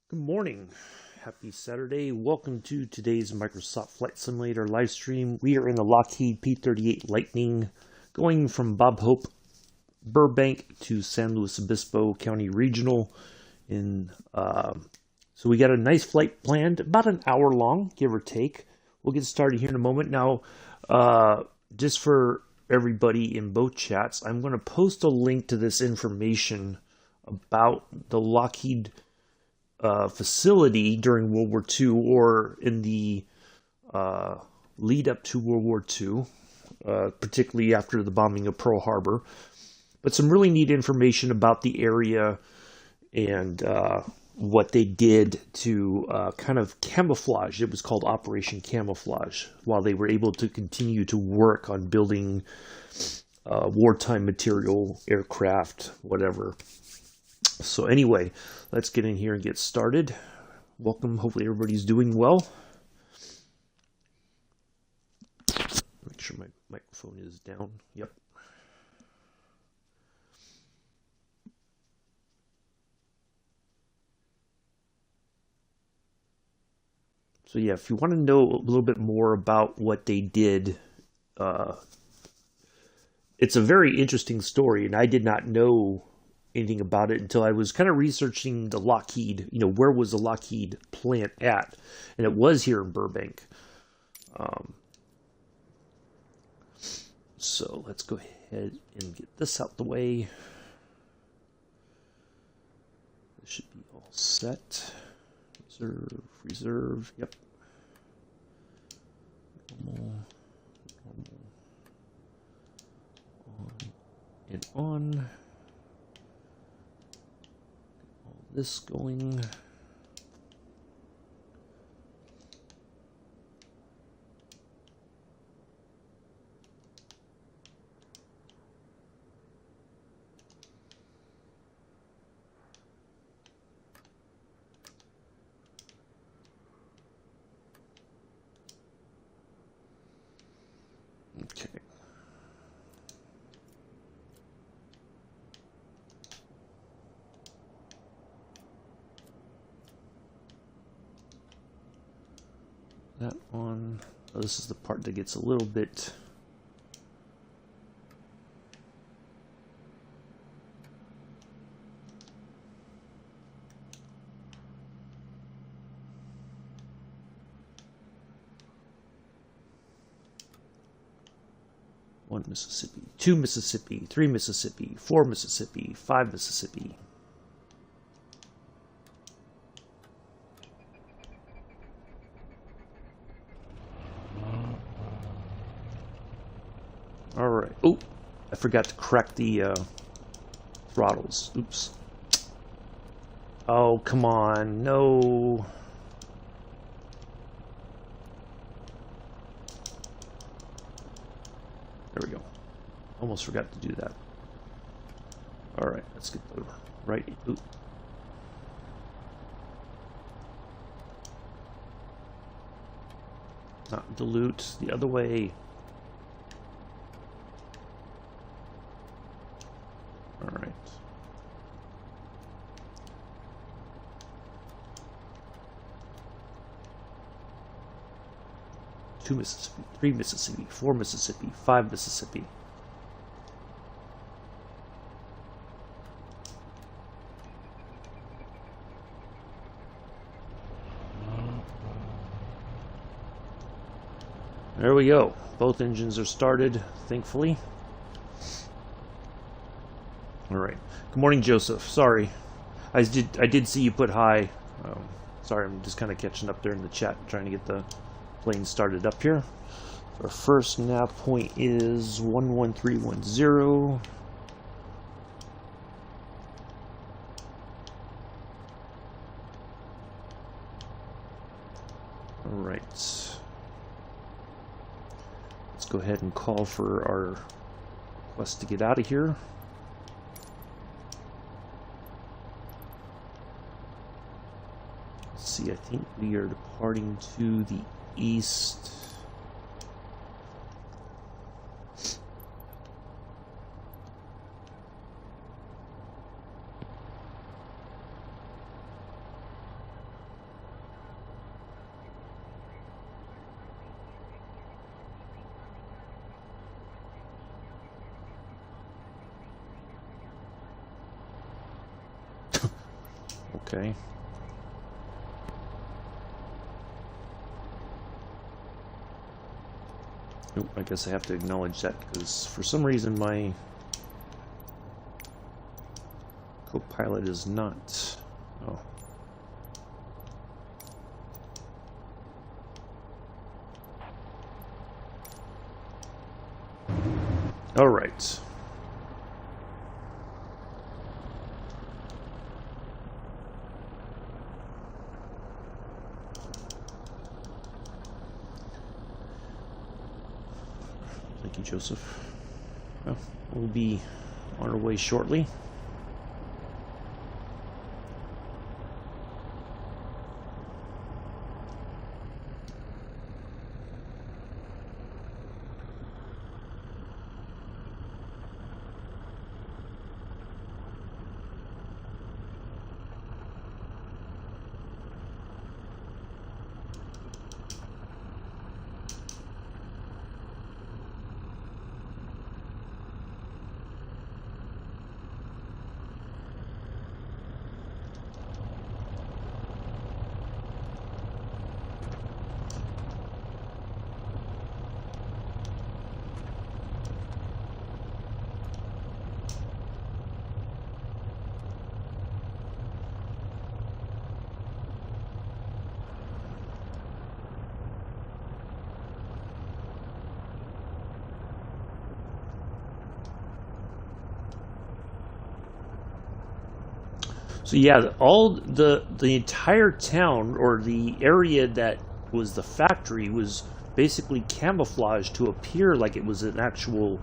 Good morning. Happy Saturday. Welcome to today's Microsoft Flight Simulator live stream. We are in the Lockheed P-38 Lightning going from Bob Hope-Burbank to San Luis Obispo County Regional. So we got a nice flight planned, about an hour long, give or take. We'll get started here in a moment. Now, just for everybody in both chats, I'm going to post a link to this information about the Lockheed facility during World War II or in the lead up to World War II, particularly after the bombing of Pearl Harbor. But some really neat information about the area and what they did to kind of camouflage. It was called Operation Camouflage, while they were able to continue to work on building wartime material, aircraft, whatever. So anyway, let's get in here and get started. Welcome. Hopefully everybody's doing well. Make sure my microphone is down. Yep. So yeah, if you want to know a little bit more about what they did, it's a very interesting story, and I did not know anything about it until I was kind of researching the Lockheed, where was the Lockheed plant at? And it was here in Burbank. So let's go ahead and get this out the way. This should be all set. Reserve, yep. Normal, on and on. This going. Okay. That one. Oh, this is the part that gets a little bit one Mississippi, 2 Mississippi, 3 Mississippi, 4 Mississippi, 5 Mississippi. All right. Oh, I forgot to crack the throttles. Oops. Oh, come on. No. There we go. Almost forgot to do that. All right. Let's get the right. Oop. Not dilute. The other way. All right. Two Mississippi, 3 Mississippi, 4 Mississippi, 5 Mississippi. There we go. Both engines are started, thankfully. All right. Good morning, Joseph. Sorry, I did see you put hi. Sorry, I'm just kind of catching up there in the chat, trying to get the plane started up here. So our first nav point is 11310. All right. Let's go ahead and call for our request to get out of here. I think we are departing to the east. Okay. Oh, I guess I have to acknowledge that because for some reason my co-pilot is not. Oh. All right. Thank you, Joseph. Well, we'll be on our way shortly. So yeah, all the entire town, or the area that was the factory, was basically camouflaged to appear like it was an actual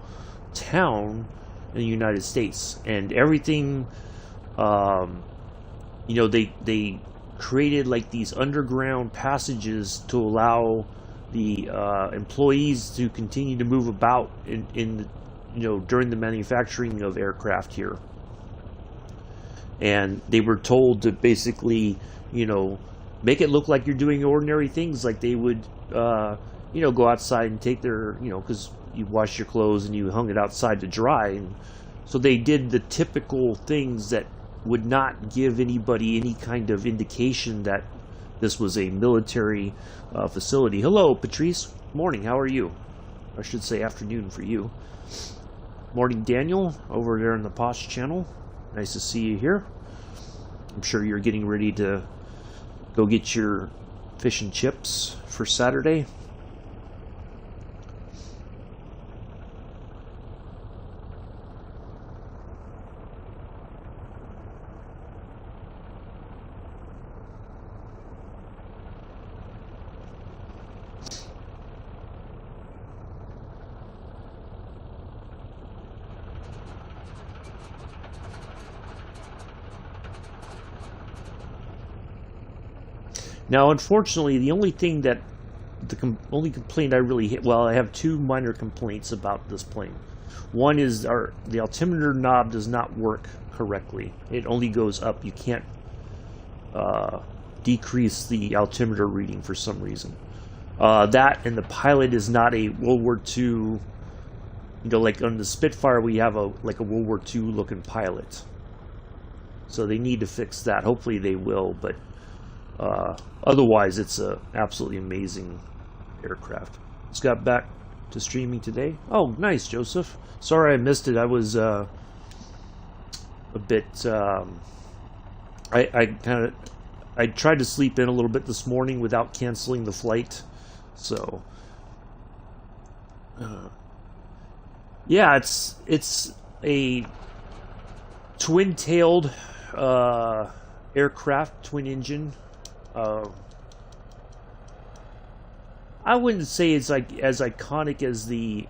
town in the United States. And everything, you know, they created like these underground passages to allow the employees to continue to move about in you know, during the manufacturing of aircraft here. And they were told to basically, you know, make it look like you're doing ordinary things, like they would, you know, go outside and take their, you know, because you wash your clothes and you hung it outside to dry. And so they did the typical things that would not give anybody any kind of indication that this was a military facility. Hello, Patrice. Morning. How are you? I should say afternoon for you. Morning, Daniel, over there in the Posh channel. Nice to see you here. I'm sure you're getting ready to go get your fish and chips for Saturday. Now, unfortunately, the only thing that only complaint I really hit, well, I have two minor complaints about this plane. One is the altimeter knob does not work correctly. It only goes up. You can't decrease the altimeter reading for some reason. That and the pilot is not a World War II. You know, like on the Spitfire, we have like a World War II looking pilot. So they need to fix that. Hopefully they will, but otherwise it's a absolutely amazing aircraft. Just got back to streaming today. Oh, nice, Joseph. Sorry I missed it. I was a bit I tried to sleep in a little bit this morning without canceling the flight. So yeah, it's a twin-tailed aircraft, twin engine. I wouldn't say it's like as iconic as the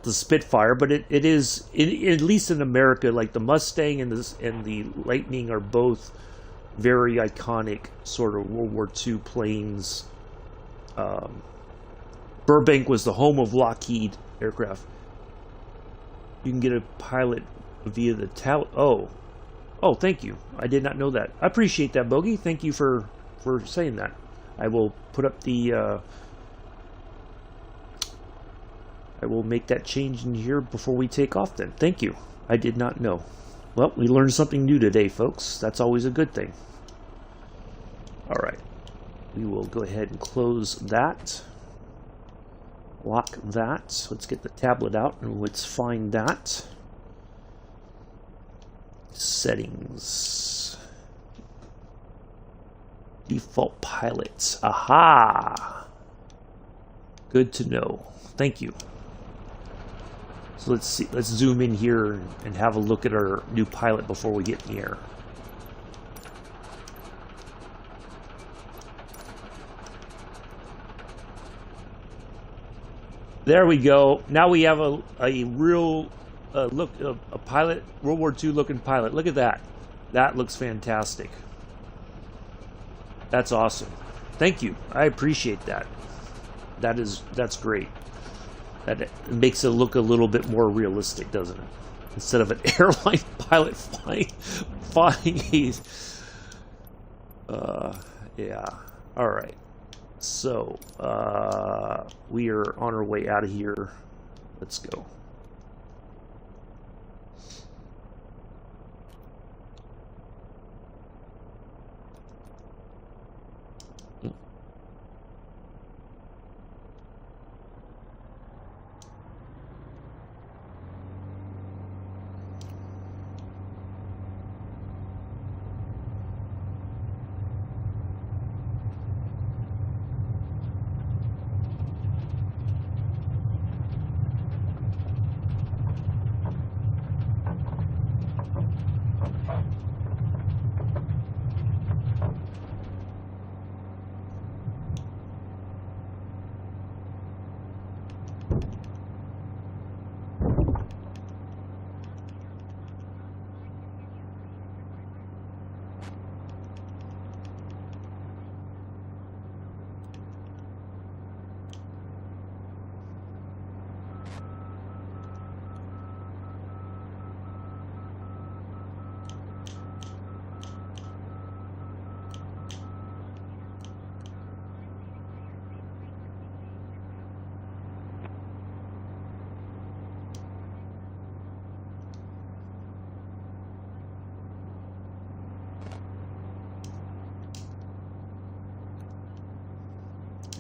Spitfire, but it is, at least in America, like the Mustang and the Lightning are both very iconic sort of World War II planes. Burbank was the home of Lockheed aircraft. You can get a pilot via the Oh, thank you. I did not know that. I appreciate that, Bogey. Thank you for saying that. I will put up the I will make that change in here before we take off then. Thank you. I did not know. Well, we learned something new today, folks. That's always a good thing. All right. We will go ahead and close that. Lock that. Let's get the tablet out and let's find that. Settings. Default pilots. Aha! Good to know. Thank you. So let's see. Let's zoom in here and have a look at our new pilot before we get in the air. There we go. Now we have a real look, a pilot, World War II looking pilot. Look at that. That looks fantastic. That's awesome. Thank you. I appreciate that. That's great. That makes it look a little bit more realistic, doesn't it? Instead of an airline pilot flying a yeah. All right. So, we are on our way out of here. Let's go.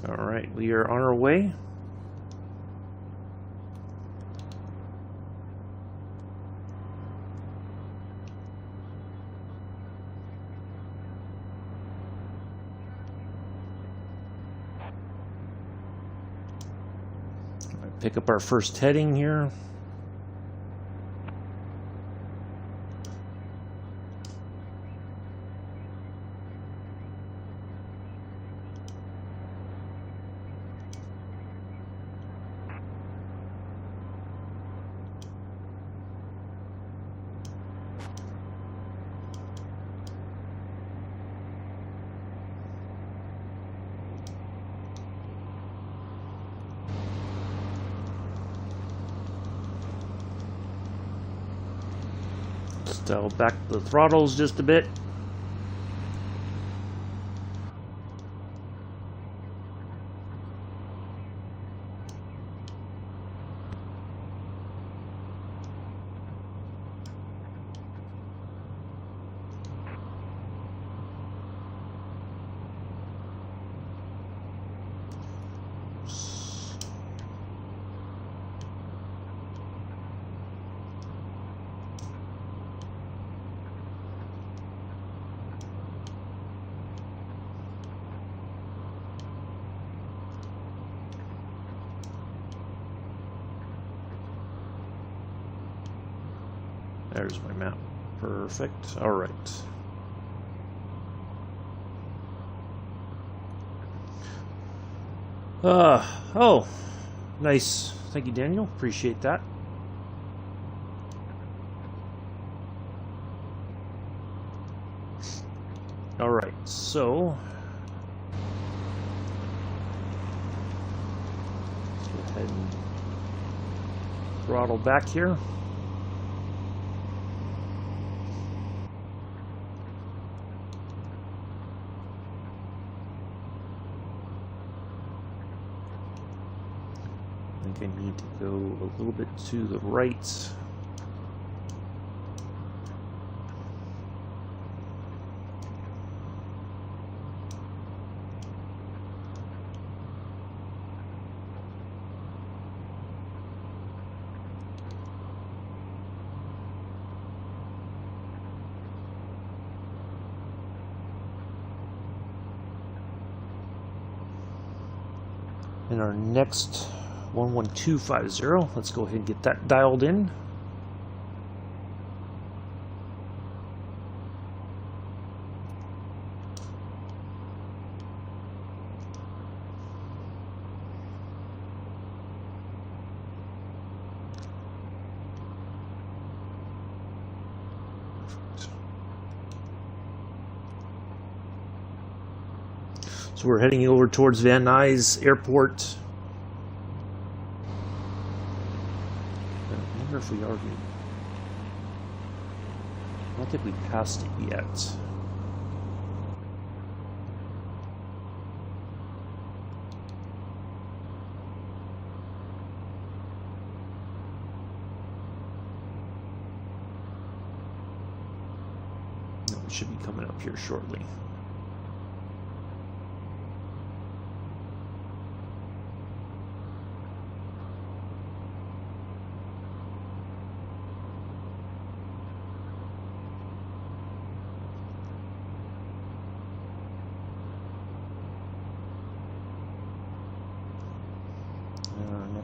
All right, we are on our way. Pick up our first heading here. Dial back the throttles just a bit. There's my map. Perfect. All right. Oh, nice. Thank you, Daniel. Appreciate that. All right. So, let's go ahead and throttle back here. I need to go a little bit to the right. And our next 11250, let's go ahead and get that dialed in. So we're heading over towards Van Nuys Airport. I wonder if we already... I don't think we passed it yet. No, we should be coming up here shortly.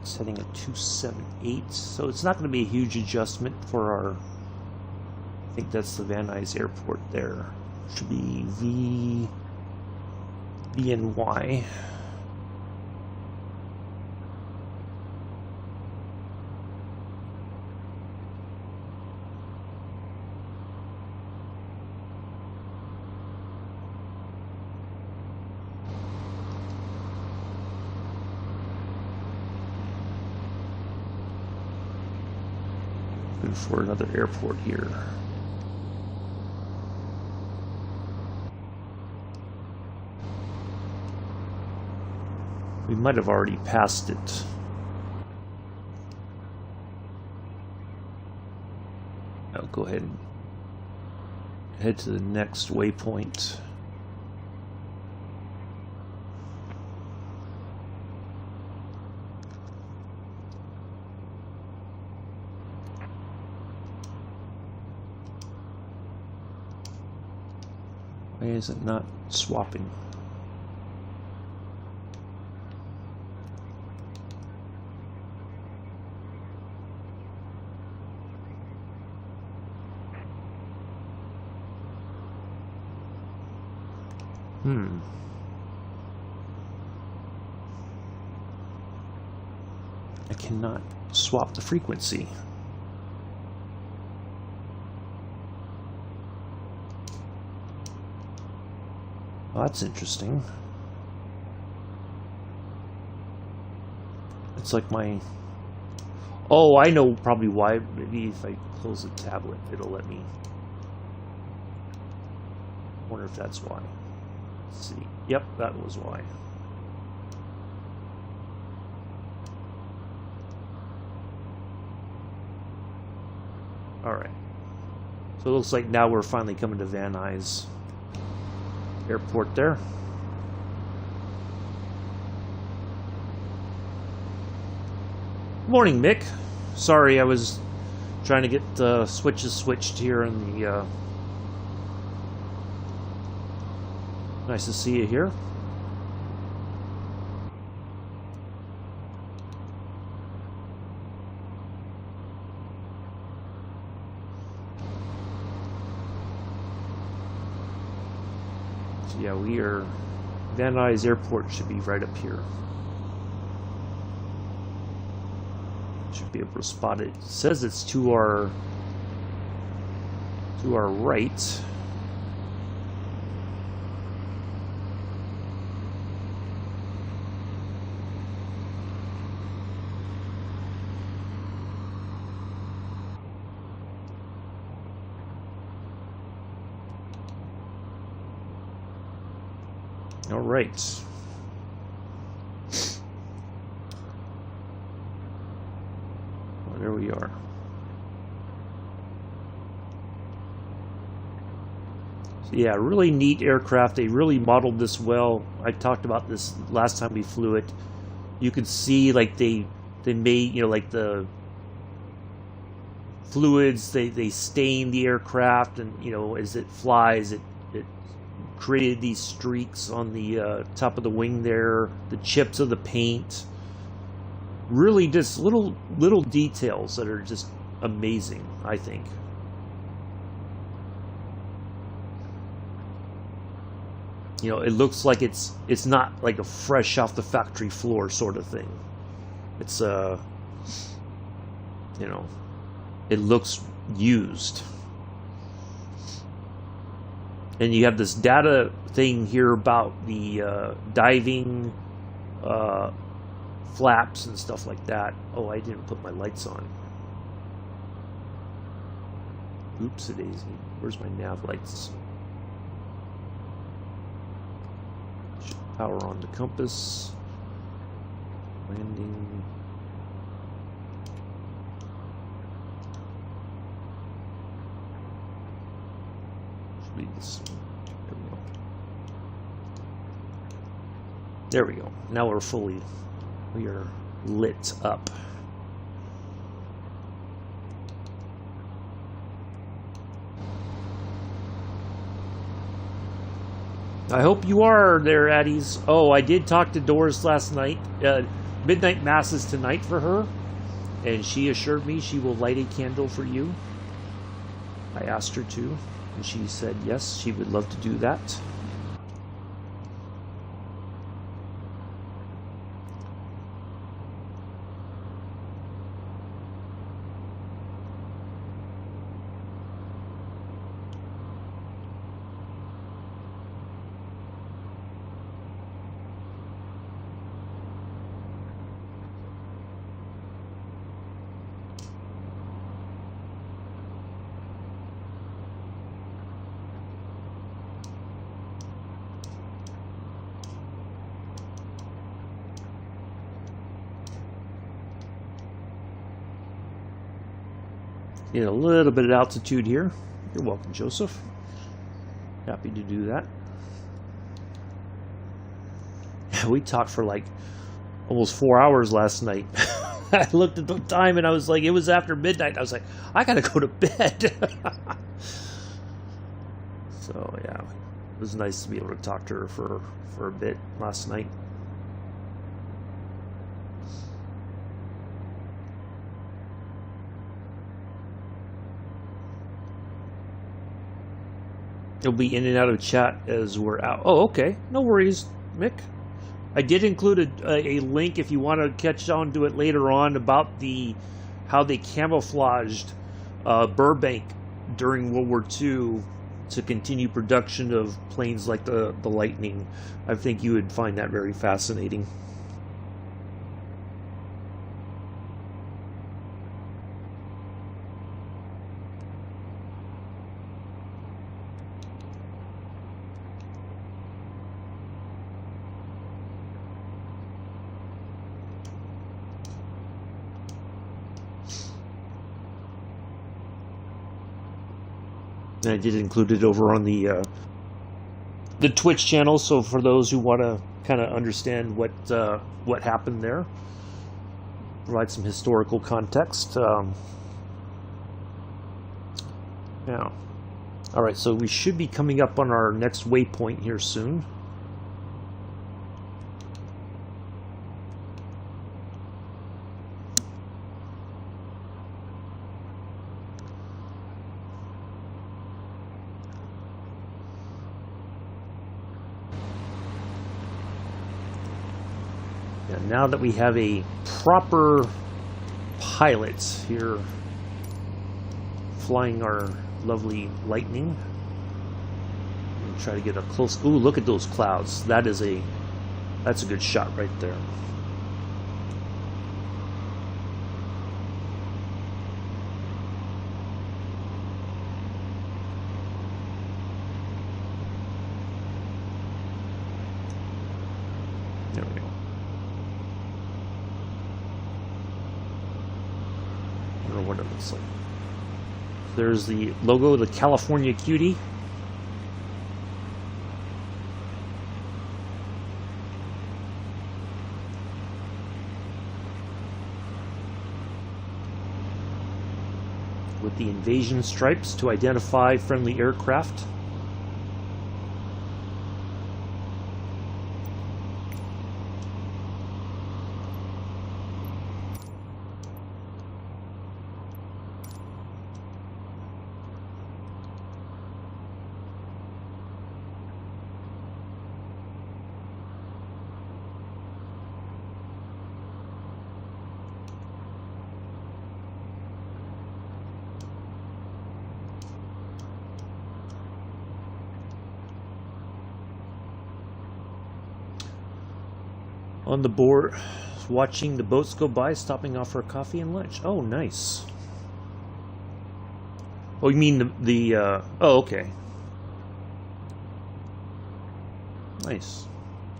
Setting at 278, so it's not going to be a huge adjustment for our, I think that's the Van Nuys Airport there. Should be VNY. For another airport here. We might have already passed it. I'll go ahead and head to the next waypoint. Why is it not swapping? I cannot swap the frequency. Well, that's interesting. It's like my... Oh, I know probably why. Maybe if I close the tablet, it'll let me... I wonder if that's why. Let's see. Yep, that was why. Alright. So it looks like now we're finally coming to Van Nuys Airport there. Morning, Mick. Sorry, I was trying to get switches switched here in the... Nice to see you here. So yeah, we are... Van Nuys Airport should be right up here. Should be able to spot it. It says it's to our right. All right. Well, there we are. So yeah, really neat aircraft. They really modeled this well. I talked about this last time we flew it. You could see like they made, you know, like the fluids, they stain the aircraft, and you know, as it flies, it created these streaks on the top of the wing there, the chips of the paint. Really just little details that are just amazing, I think. You know, it looks like it's not like a fresh off the factory floor sort of thing. It's you know, it looks used. And you have this data thing here about the diving flaps and stuff like that. Oh, I didn't put my lights on. Oops-a-daisy. Where's my nav lights? Power on the compass. Landing. Should be this one. There we go. There we go. Now we are lit up. I hope you are there, Addies. Oh, I did talk to Doris last night. Midnight Mass is tonight for her, and she assured me she will light a candle for you. I asked her to, and she said yes, she would love to do that. Get a little bit of altitude here. You're welcome, Joseph. Happy to do that. We talked for like almost 4 hours last night. I looked at the time and I was like, it was after midnight. I was like, I gotta go to bed. So yeah, it was nice to be able to talk to her for a bit last night. It'll be in and out of chat as we're out. Oh, okay. No worries, Mick. I did include a link if you want to catch on to it later on about how they camouflaged Burbank during World War II to continue production of planes like the Lightning. I think you would find that very fascinating. And I did include it over on the Twitch channel, so for those who want to kind of understand what happened there, provide some historical context. Now, all right, so we should be coming up on our next waypoint here soon. Now that we have a proper pilot here flying our lovely Lightning, we'll try to get a close. Ooh, look at those clouds. That's a good shot right there. There we go. What it looks like. There's the logo, the California Cutie. With the invasion stripes to identify friendly aircraft. On the board, watching the boats go by, stopping off for coffee and lunch. Oh, nice. Oh, you mean oh, okay. Nice.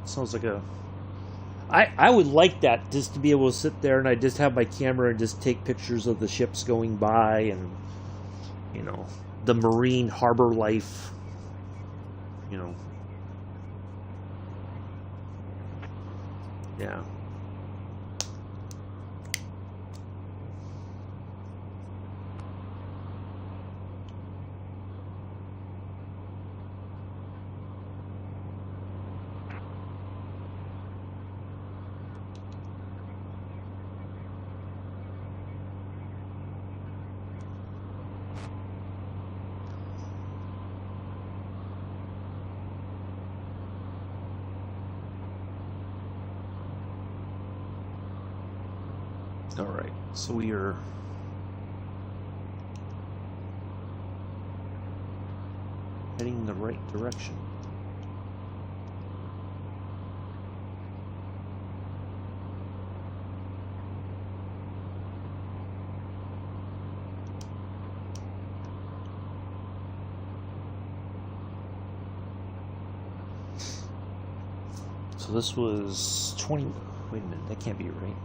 Sounds like a... I would like that, just to be able to sit there and I just have my camera and just take pictures of the ships going by and, you know, the marine harbor life, you know. Yeah. All right, so we are heading in the right direction. So this was 20, wait a minute, that can't be right.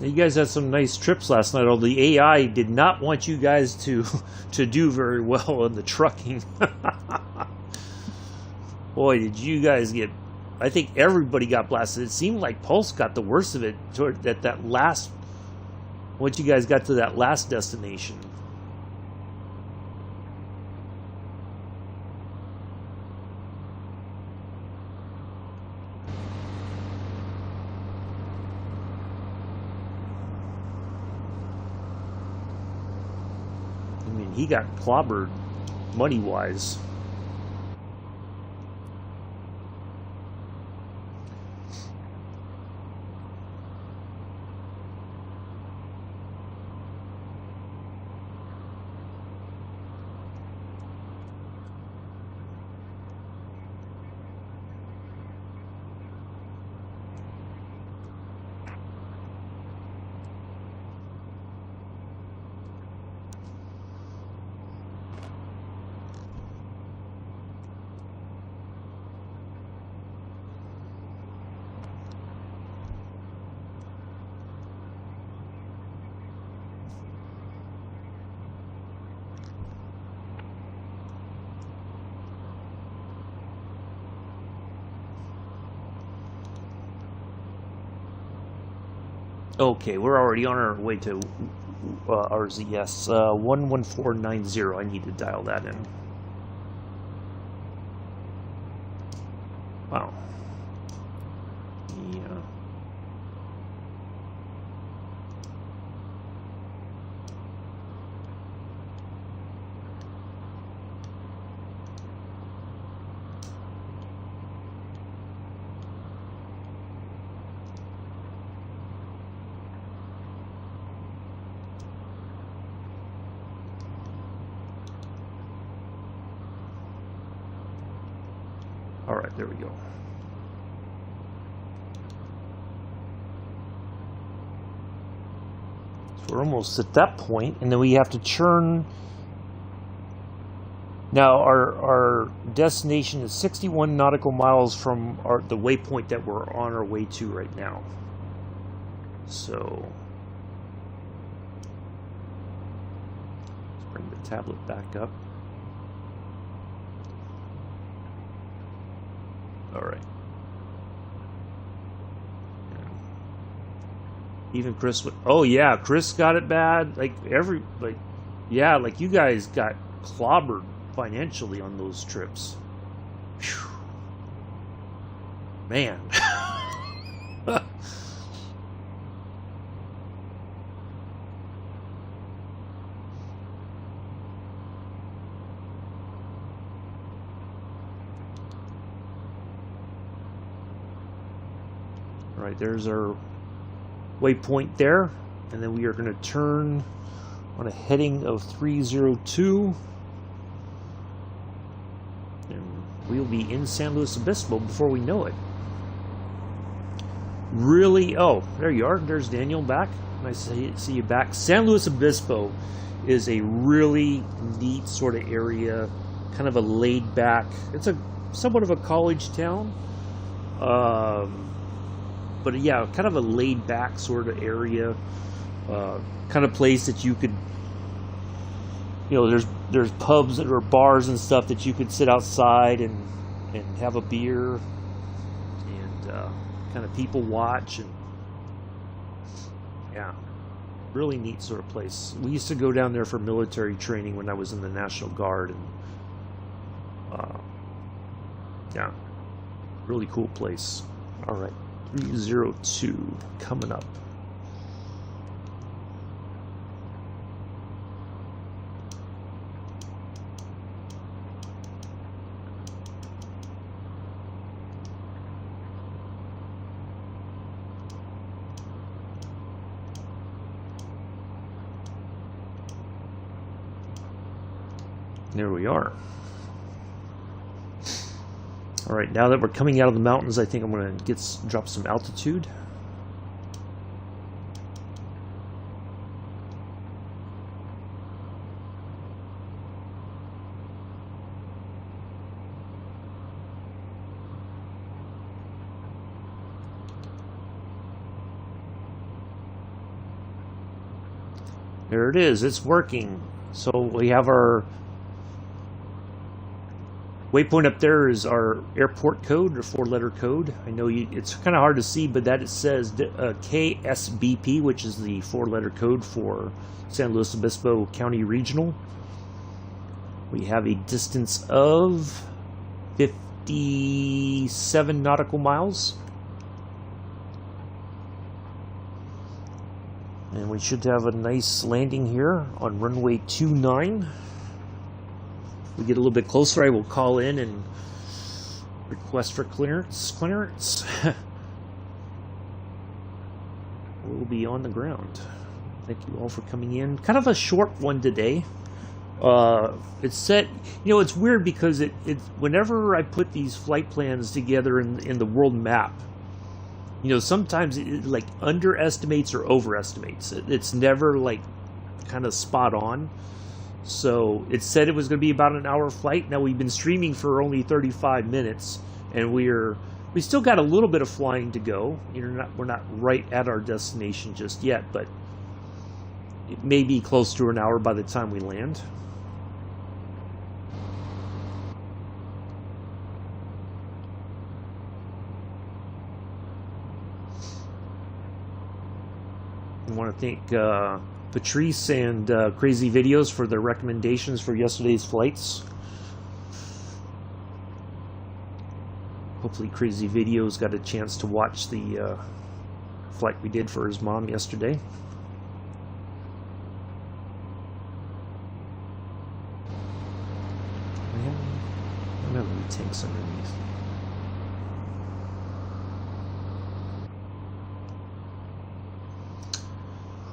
You guys had some nice trips last night, although the AI did not want you guys to do very well in the trucking. Boy, did you guys get... I think everybody got blasted. It seemed like Pulse got the worst of it toward that last... once you guys got to that last destination. He got clobbered money-wise. Okay, we're already on our way to RZS 11490. I need to dial that in. Wow. Yeah. All right, there we go. So we're almost at that point, and then we have to churn. Now our destination is 61 nautical miles from the waypoint that we're on our way to right now. So let's bring the tablet back up. All right. Even Chris. Oh yeah, Chris got it bad. Like yeah, like you guys got clobbered financially on those trips. Whew. Man. All right, there's our waypoint there, and then we are going to turn on a heading of 302, and we'll be in San Luis Obispo before we know it. Really, oh, there you are. There's Daniel back. Nice to see you back. San Luis Obispo is a really neat sort of area, kind of a laid back. It's a somewhat of a college town. But yeah, kind of a laid back sort of area, kind of place that you could, you know, there's pubs or bars and stuff that you could sit outside and have a beer and kind of people watch, and yeah, really neat sort of place. We used to go down there for military training when I was in the National Guard, and yeah, really cool place. All right. 302 coming up. There we are. All right, now that we're coming out of the mountains, I think I'm going to drop some altitude. There it is. It's working. So we have our waypoint up there is our airport code, or 4-letter code. I know it's kind of hard to see, but that it says KSBP, which is the 4-letter code for San Luis Obispo County Regional. We have a distance of 57 nautical miles. And we should have a nice landing here on runway 29. We get a little bit closer, I will call in and request for clearance. We'll be on the ground. Thank you all for coming in. Kind of a short one today. It's set, you know, it's weird because it whenever I put these flight plans together in the world map, you know, sometimes it like underestimates or overestimates. It's never like kind of spot on. So it said it was going to be about an hour flight. Now we've been streaming for only 35 minutes, and we still got a little bit of flying to go. We're not right at our destination just yet, but it may be close to an hour by the time we land. I want to thank Patrice and Crazy Videos for their recommendations for yesterday's flights. Hopefully Crazy Videos got a chance to watch the flight we did for his mom yesterday. I don't have any tanks underneath.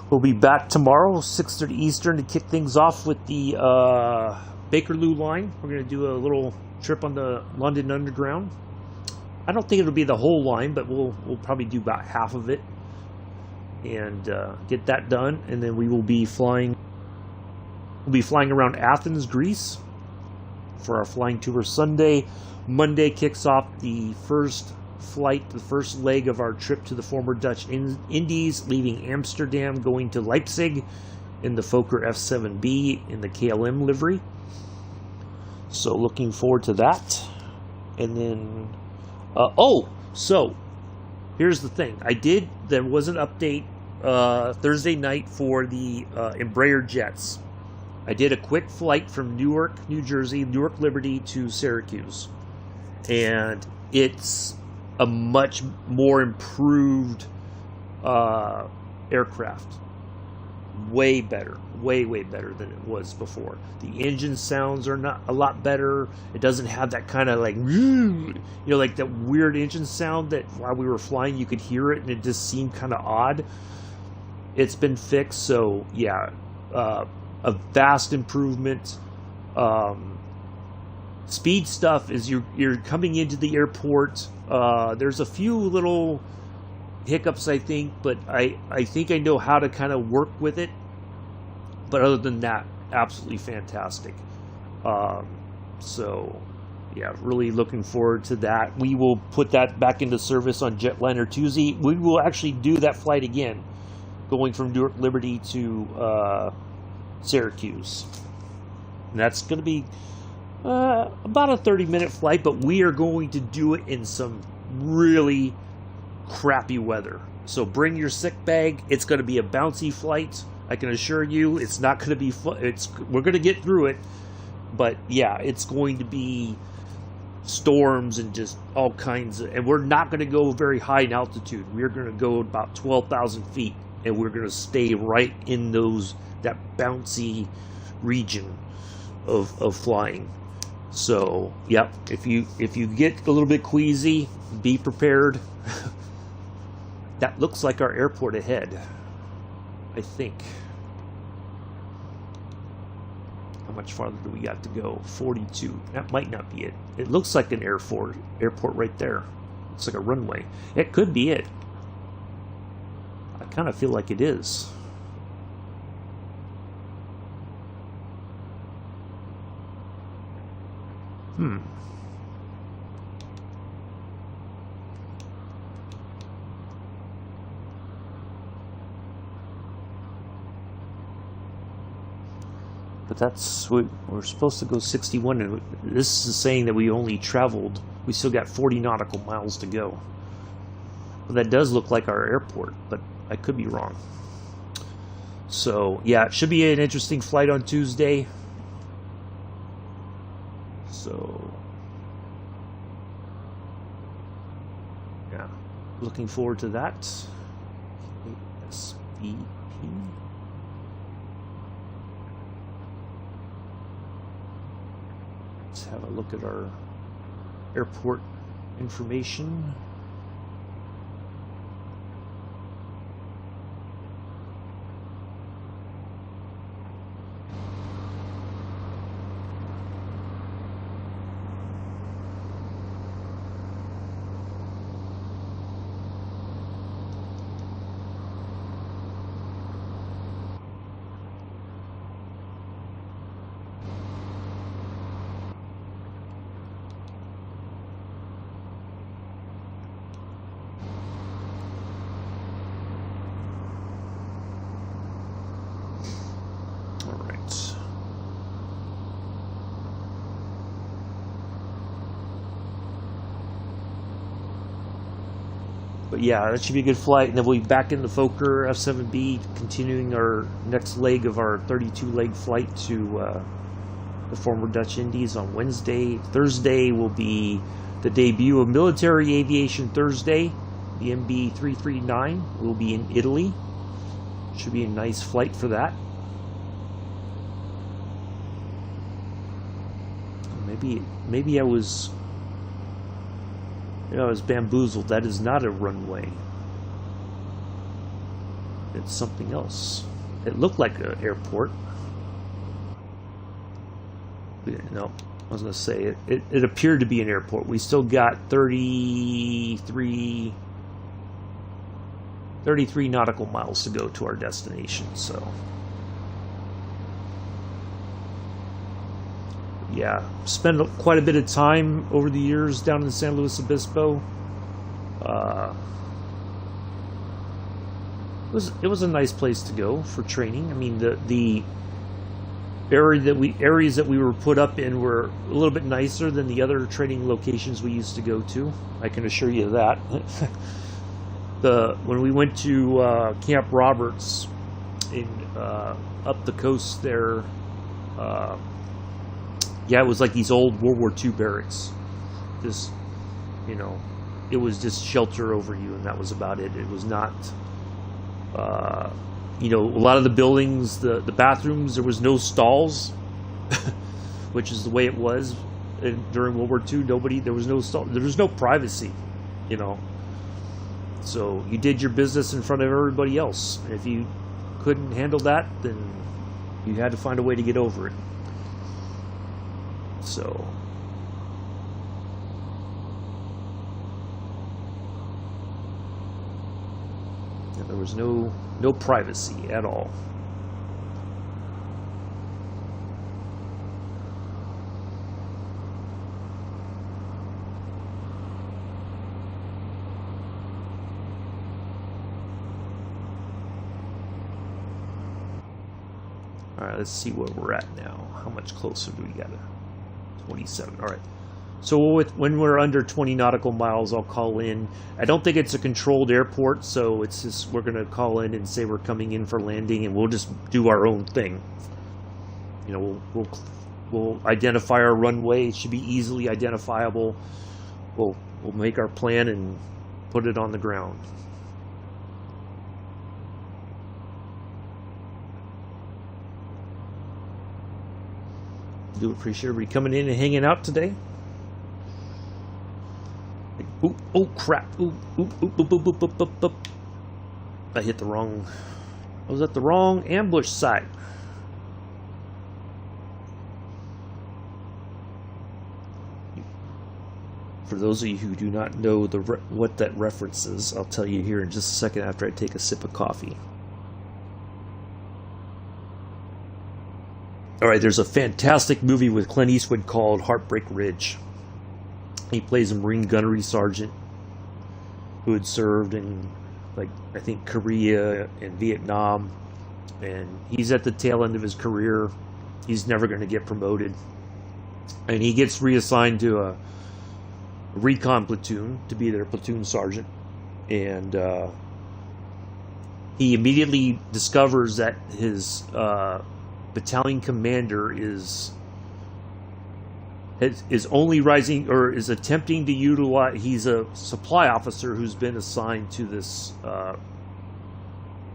We'll be back tomorrow, 6:30 Eastern, to kick things off with the Bakerloo line. We're going to do a little trip on the London Underground. I don't think it'll be the whole line, but we'll probably do about half of it and get that done. And then we will be flying. We'll be flying around Athens, Greece, for our flying tour Sunday. Monday kicks off the first flight, the first leg of our trip to the former Dutch Indies, leaving Amsterdam, going to Leipzig in the Fokker F-7B in the KLM livery. So looking forward to that. And then, so here's the thing. There was an update Thursday night for the Embraer jets. I did a quick flight from Newark, New Jersey, Newark Liberty to Syracuse. And it's a much more improved aircraft. Way better. Way better than it was before. The engine sounds are not a lot better. It doesn't have that kind of like, like that weird engine sound that while we were flying you could hear it and it just seemed kind of odd. It's been fixed, so yeah, a vast improvement. Speed stuff is you're coming into the airport. There's a few little hiccups, I think, but I think I know how to kind of work with it. But other than that, absolutely fantastic. So, yeah, really looking forward to that. We will put that back into service on Jetliner Tuesday. We will actually do that flight again, going from Newark Liberty to Syracuse. And that's going to be about a 30-minute flight, but we are going to do it in some really crappy weather. So bring your sick bag. It's going to be a bouncy flight. I can assure you, it's not going to be fun. We're going to get through it, but yeah, it's going to be storms and just all kinds of. And we're not going to go very high in altitude. We're going to go about 12,000 feet, and we're going to stay right in that bouncy region of flying. So, yep, if you get a little bit queasy, be prepared. That looks like our airport ahead, I think. How much farther do we got to go? 42. That might not be it. It looks like an airport right there. Looks like a runway. It could be it. I kind of feel like it is. But we're supposed to go 61, and this is saying that we still got 40 nautical miles to go. Well, that does look like our airport, but I could be wrong. So, yeah, it should be an interesting flight on Tuesday. So, yeah, looking forward to that. SVP. Let's have a look at our airport information. But yeah, that should be a good flight, and then we'll be back in the Fokker F-7B, continuing our next leg of our 32-leg flight to the former Dutch Indies on Wednesday. Thursday will be the debut of Military Aviation Thursday. The MB339 will be in Italy. Should be a nice flight for that. Maybe I was bamboozled. That is not a runway. It's something else. It looked like an airport. No, I was going to say it appeared to be an airport. We still got 33 nautical miles to go to our destination. So, yeah, spent quite a bit of time over the years down in San Luis Obispo. It was a nice place to go for training. I mean, the areas that we were put up in were a little bit nicer than the other training locations we used to go to. I can assure you that. When we went to Camp Roberts in up the coast there, Uh, yeah, it was like these old World War II barracks. Just, you know, it was just shelter over you, and that was about it. It was not, you know, a lot of the buildings, the bathrooms, there was no stalls, which is the way it was during World War II. There was no stall, there was no privacy, you know. So you did your business in front of everybody else. And if you couldn't handle that, then you had to find a way to get over it. So yeah, there was no privacy at all. All right, let's see where we're at now. How much closer do we got? 27. All right. So when we're under 20 nautical miles, I'll call in. I don't think it's a controlled airport, so it's just we're going to call in and say we're coming in for landing, and we'll just do our own thing. You know, we'll identify our runway. It should be easily identifiable. We'll make our plan and put it on the ground. Do appreciate everybody coming in and hanging out today. Oop, oh crap. Oop, oop, oop, oop, oop, oop, oop, oop, oop. I hit the wrong. I was at the wrong ambush site. For those of you who do not know what that reference is, I'll tell you here in just a second after I take a sip of coffee. All right, there's a fantastic movie with Clint Eastwood called Heartbreak Ridge. He plays a Marine gunnery sergeant who had served in, like, I think Korea and Vietnam, and he's at the tail end of his career. He's never going to get promoted, and he gets reassigned to a recon platoon to be their platoon sergeant, and he immediately discovers that his battalion commander is only rising, or is attempting to utilize, he's a supply officer who's been assigned to this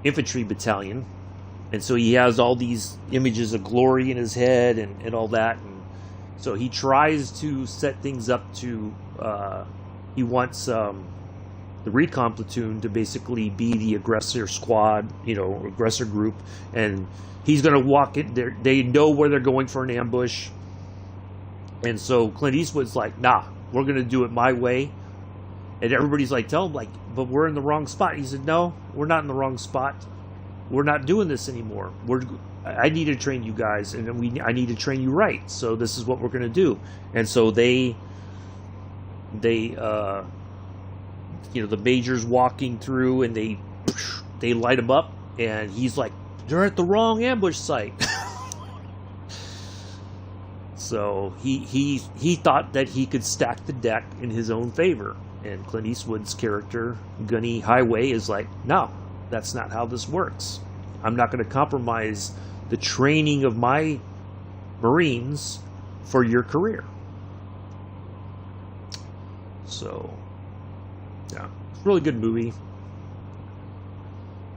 infantry battalion, and so he has all these images of glory in his head and all that, and so he tries to set things up to he wants the recon platoon to basically be the aggressor squad, you know, aggressor group, and he's going to walk in there. They know where they're going for an ambush. And so Clint Eastwood's like, nah, we're going to do it my way. And everybody's like, tell him, like, but we're in the wrong spot. He said, no, we're not in the wrong spot. We're not doing this anymore. I need to train you guys, and I need to train you right. So this is what we're going to do. And so they you know, the major's walking through, and they light him up, and he's like, they're at the wrong ambush site. So he thought that he could stack the deck in his own favor, and Clint Eastwood's character, Gunny Highway, is like, no, that's not how this works. I'm not going to compromise the training of my Marines for your career. So yeah, it's a really good movie,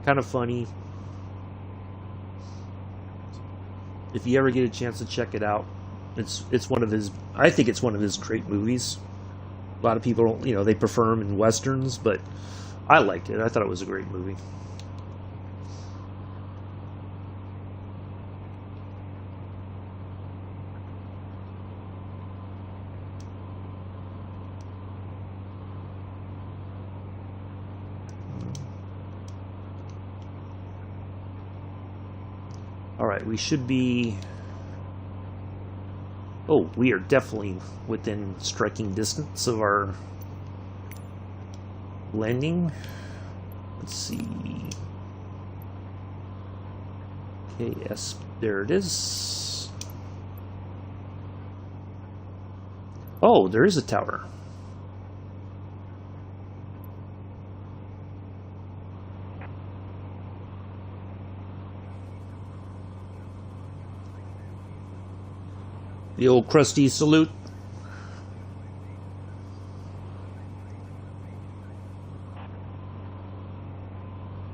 kind of funny. If you ever get a chance to check it out, it's one of his, I think it's one of his great movies. A lot of people don't, you know, they prefer him in westerns, but I liked it. I thought it was a great movie. All right, we should be... Oh, we are definitely within striking distance of our landing. Let's see. Okay, yes, there it is. Oh, there is a tower. The old crusty salute.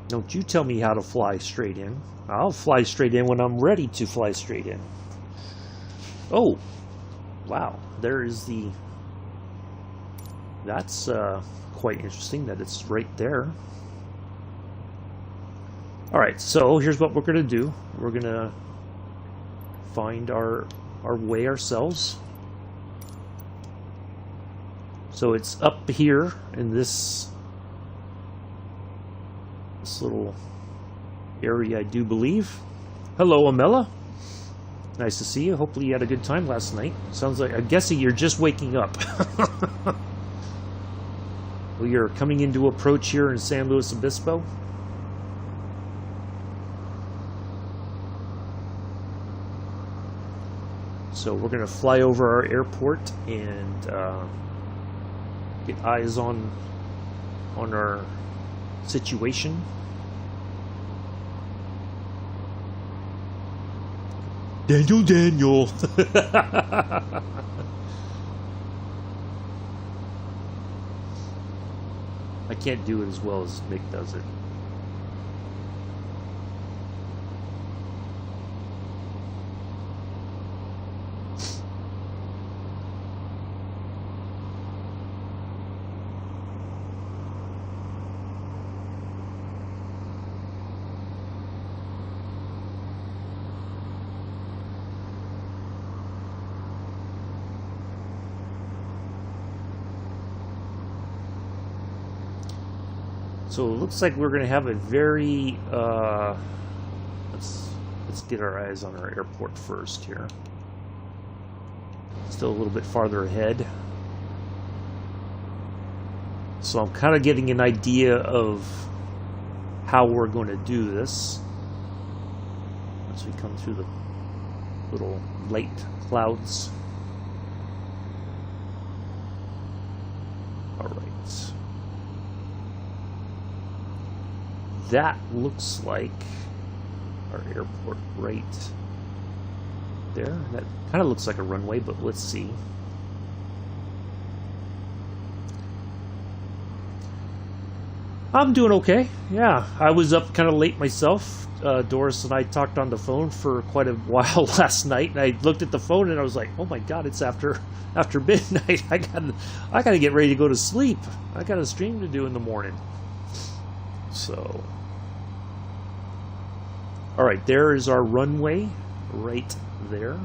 Don't you tell me how to fly straight in. I'll fly straight in when I'm ready to fly straight in. Oh, wow. There is the... That's quite interesting that it's right there. Alright, so here's what we're going to do. We're going to find our way ourselves. So it's up here in this little area, I do believe. Hello, Amela. Nice to see you. Hopefully you had a good time last night. Sounds like, I'm guessing you're just waking up. We are coming into approach here in San Luis Obispo. So we're going to fly over our airport and get eyes on our situation. Daniel. I can't do it as well as Mick does it. So it looks like we're going to have a very, let's get our eyes on our airport first here. Still a little bit farther ahead. So I'm kind of getting an idea of how we're going to do this. As we come through the little light clouds. All right. That looks like our airport right there. That kind of looks like a runway, but let's see. I'm doing okay. Yeah, I was up kind of late myself. Doris and I talked on the phone for quite a while last night, and I looked at the phone and I was like, "Oh my God, it's after midnight. I gotta get ready to go to sleep. I got a stream to do in the morning." So, all right, there is our runway right there.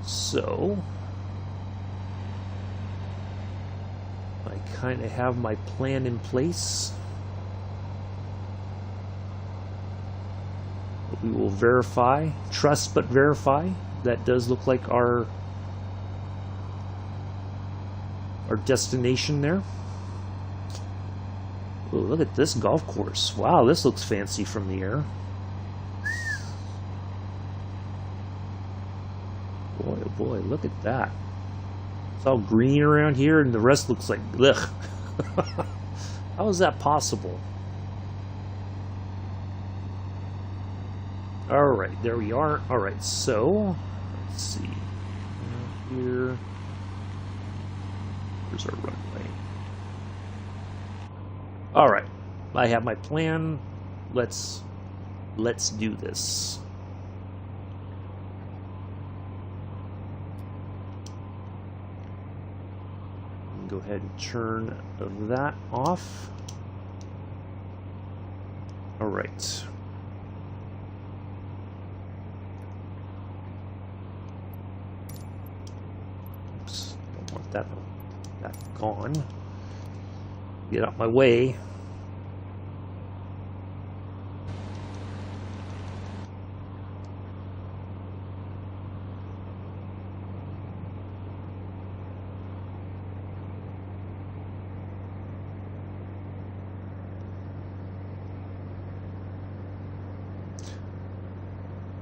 So, I kind of have my plan in place. We will verify, trust but verify. That does look like our destination there. Ooh, look at this golf course. Wow, this looks fancy from the air. Boy, oh boy, look at that. It's all green around here and the rest looks like ugh. How is that possible? Alright, there we are. Alright, so let's see. Here. Here's our runway. Alright, I have my plan. Let's do this. Go ahead and turn that off. Alright. Oops, don't want that gone. Get out my way.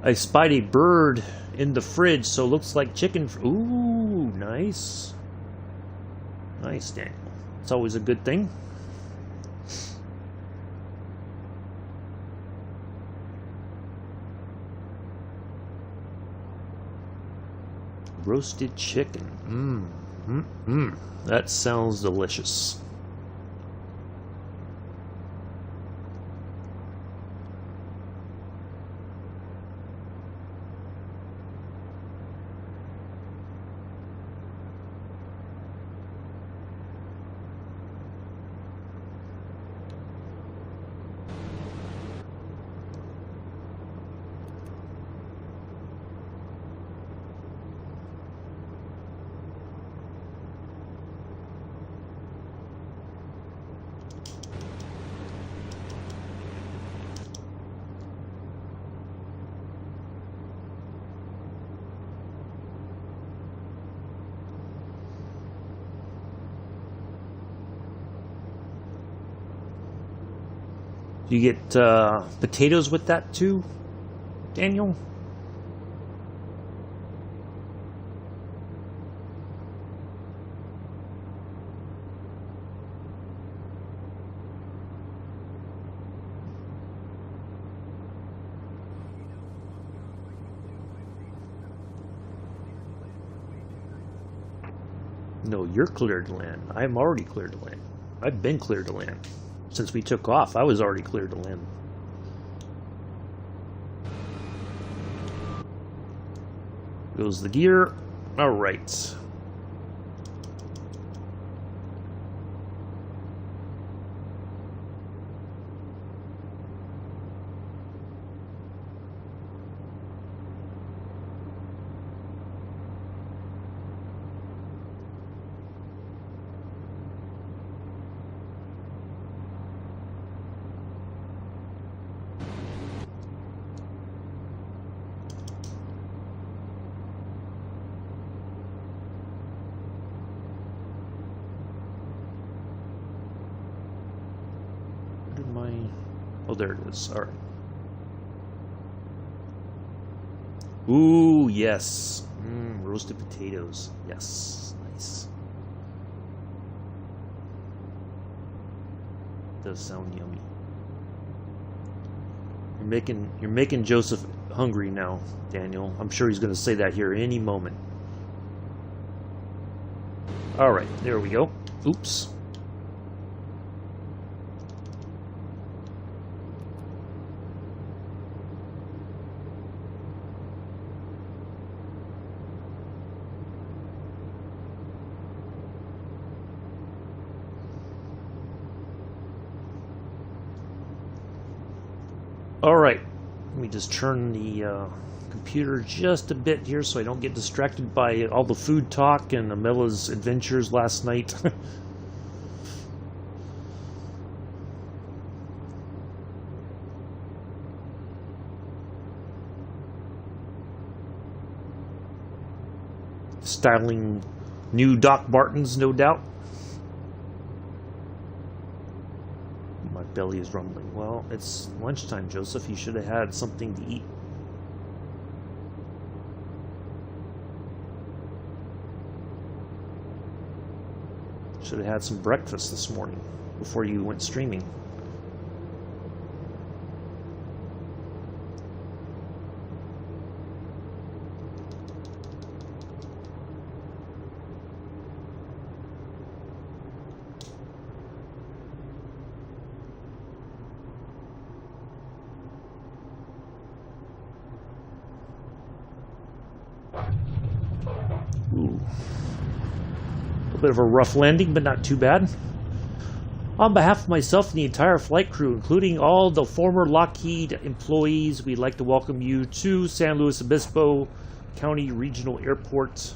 I spied a bird in the fridge, so it looks like chicken. Ooh, nice. Nice, Daniel. It's always a good thing. roasted chicken. That sounds delicious. Do you get potatoes with that too, Daniel? No, you're cleared to land. I'm already cleared to land. I've been cleared to land. Since we took off, I was already cleared to land. Goes the gear. All right. Oh, there it is. All right. Ooh, yes. Roasted potatoes. Yes. Nice. Does sound yummy. You're making Joseph hungry now, Daniel. I'm sure he's going to say that here any moment. All right, there we go. Oops. All right, let me just turn the computer just a bit here so I don't get distracted by all the food talk and Amella's adventures last night. Styling new Doc Martens, no doubt. My belly is rumbling. Well, it's lunchtime, Joseph. You should have had something to eat. Should have had some breakfast this morning before you went streaming. Ooh. A bit of a rough landing, but not too bad. On behalf of myself and the entire flight crew, including all the former Lockheed employees, we'd like to welcome you to San Luis Obispo County Regional Airport.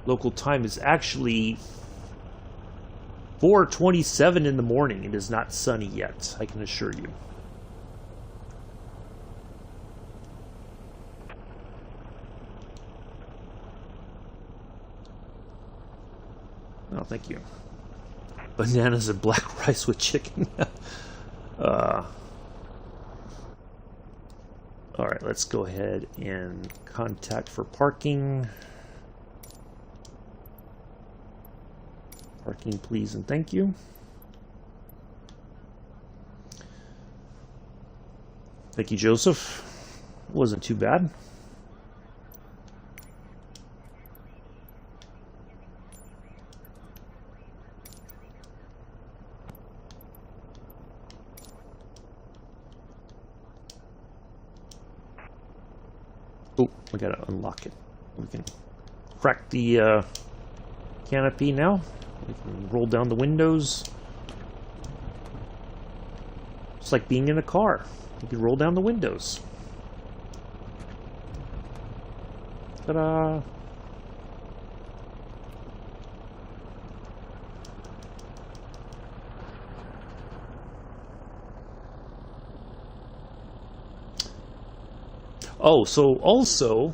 Local time is actually 4:27 in the morning. It is not sunny yet, I can assure you. Oh, thank you. Bananas and black rice with chicken. All right, let's go ahead and contact for parking. Parking, please, and thank you. Thank you, Joseph. Wasn't too bad. Oh, we gotta unlock it. We can crack the canopy now. We can roll down the windows. It's like being in a car. You can roll down the windows. Ta-da! Oh, so also,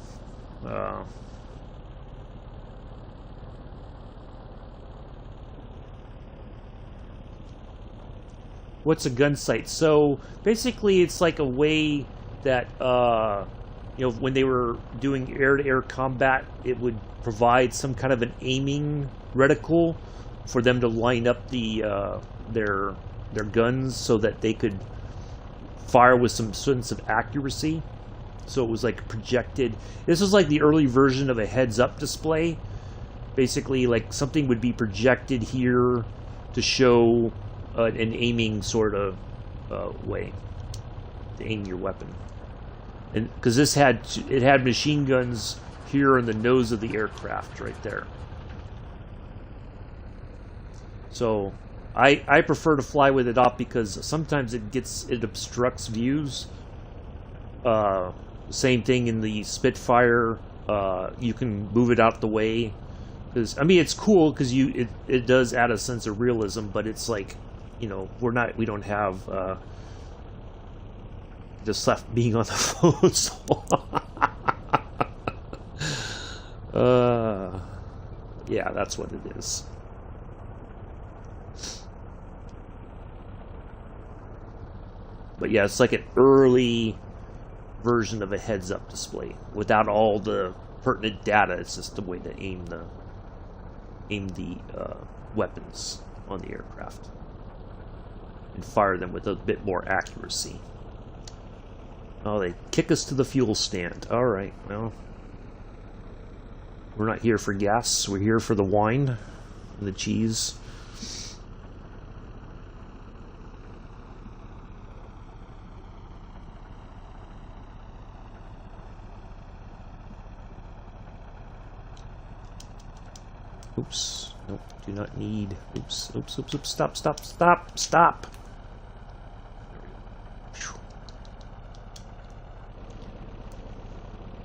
what's a gun sight? So basically, it's like a way that you know, when they were doing air-to-air combat, it would provide some kind of an aiming reticle for them to line up the their guns so that they could fire with some sense of accuracy. So it was like projected. This was like the early version of a heads-up display. Basically, like something would be projected here to show an aiming sort of way to aim your weapon. And because it had machine guns here in the nose of the aircraft right there. So I prefer to fly with it off because sometimes it obstructs views. Same thing in the Spitfire. You can move it out the way. Because I mean, it's cool because it does add a sense of realism, but it's like, you know, we don't have just left being on the phone. So yeah, that's what it is. But yeah, it's like an early version of a heads-up display without all the pertinent data. It's just a way to aim the weapons on the aircraft and fire them with a bit more accuracy. Oh, they kick us to the fuel stand. All right, well, we're not here for gas. We're here for the wine and the cheese. Oops. Nope. Do not need. Oops. Oops. Oops. Oops. Stop. Stop. Stop. Stop.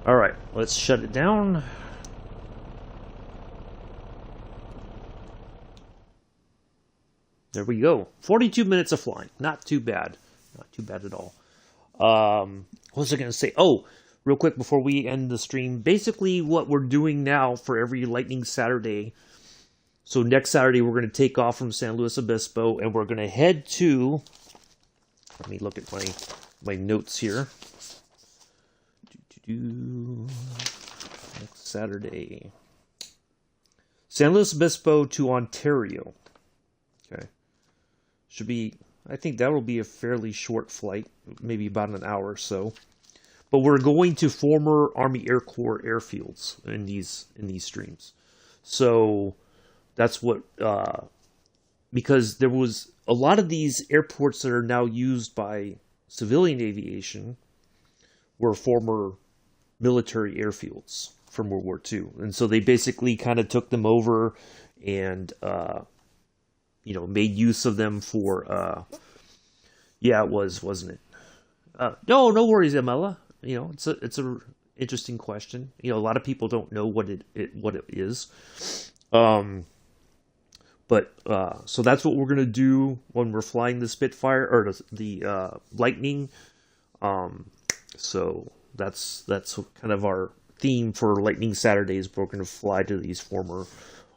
All right. Let's shut it down. There we go. 42 minutes of flying. Not too bad. Not too bad at all. What was I going to say? Oh, real quick before we end the stream. Basically, what we're doing now for every Lightning Saturday. So next Saturday, we're going to take off from San Luis Obispo, and we're going to head to... Let me look at my notes here. Next Saturday. San Luis Obispo to Ontario. Okay. Should be... I think that will be a fairly short flight. Maybe about an hour or so. But we're going to former Army Air Corp airfields in these streams. So... That's what, because there was a lot of these airports that are now used by civilian aviation were former military airfields from World War II. And so they basically kind of took them over and, you know, made use of them for, yeah, it was, wasn't it? No worries, Amela. You know, it's a interesting question. You know, a lot of people don't know what it is. But so that's what we're gonna do when we're flying the Spitfire or the Lightning. So that's kind of our theme for Lightning Saturdays. We're gonna fly to these former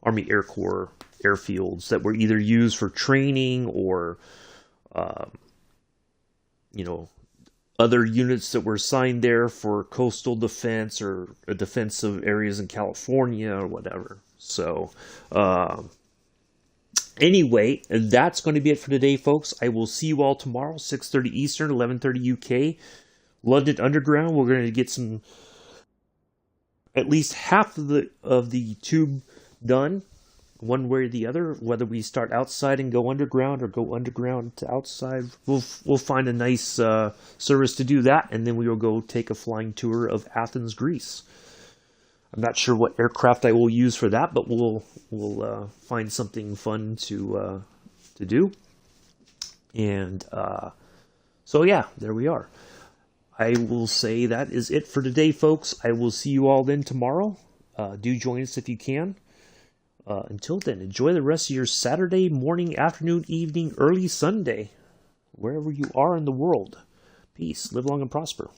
Army Air Corp airfields that were either used for training or, you know, other units that were assigned there for coastal defense or defensive areas in California or whatever. So. Anyway, that's going to be it for today, folks. I will see you all tomorrow, 6:30 Eastern, 11:30 UK. London Underground. We're going to get at least half of the tube done, one way or the other, whether we start outside and go underground or go underground to outside. We'll find a nice service to do that, and then we will go take a flying tour of Athens, Greece. I'm not sure what aircraft I will use for that, but we'll find something fun to do. And so yeah, there we are. I will say that is it for today, folks. I will see you all then tomorrow. Do join us if you can. Until then, enjoy the rest of your Saturday morning, afternoon, evening, early Sunday, wherever you are in the world. Peace. Live long and prosper.